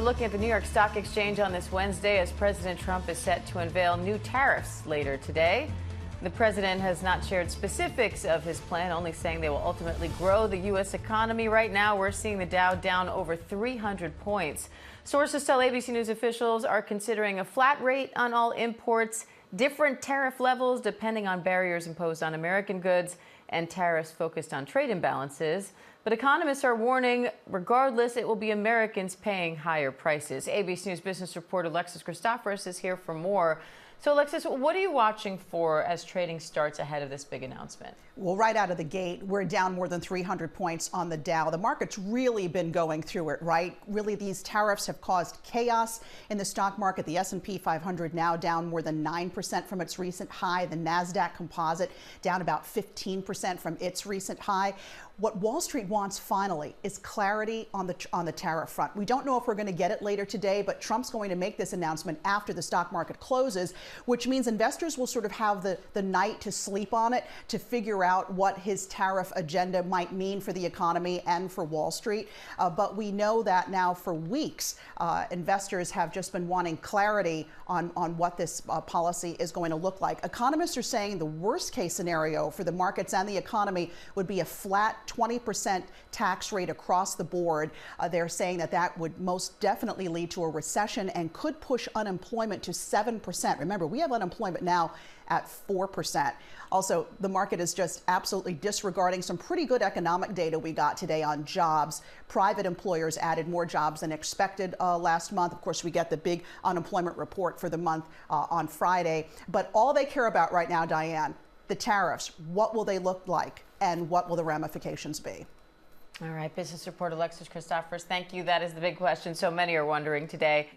Looking at the New York Stock Exchange on this Wednesday as President Trump is set to unveil new tariffs later today. The president has not shared specifics of his plan, only saying they will ultimately grow the U.S. economy. Right now, we're seeing the Dow down over 300 points. Sources tell ABC News officials are considering a flat rate on all imports, different tariff levels depending on barriers imposed on American goods, and tariffs focused on trade imbalances. But economists are warning, regardless, it will be Americans paying higher prices. ABC News business reporter Alexis Christoforous is here for more. So, Alexis, what are you watching for as trading starts ahead of this big announcement? Well, right out of the gate, we're down more than 300 points on the Dow. The market's really been going through it, right? Really, these tariffs have caused chaos in the stock market. The S&P 500 now down more than 9% from its recent high. The NASDAQ composite down about 15% from its recent high. What Wall Street wants finally is clarity on the tariff front. We don't know if we're going to get it later today, but Trump's going to make this announcement after the stock market closes, which means investors will sort of have the night to sleep on it, to figure out what his tariff agenda might mean for the economy and for Wall Street. But we know that now for weeks, investors have just been wanting clarity on what this policy is going to look like. Economists are saying the worst case scenario for the markets and the economy would be a flat 20% tax rate across the board. They're saying that would most definitely lead to a recession and could push unemployment to 7%. Remember, we have unemployment now at 4%. Also, the market is just absolutely disregarding some pretty good economic data we got today on jobs. Private employers added more jobs than expected last month. Of course, we get the big unemployment report for the month on Friday. But all they care about right now, Diane, the tariffs. What will they look like and what will the ramifications be? All right, business reporter Alexis Christoforous, thank you. That is the big question so many are wondering today.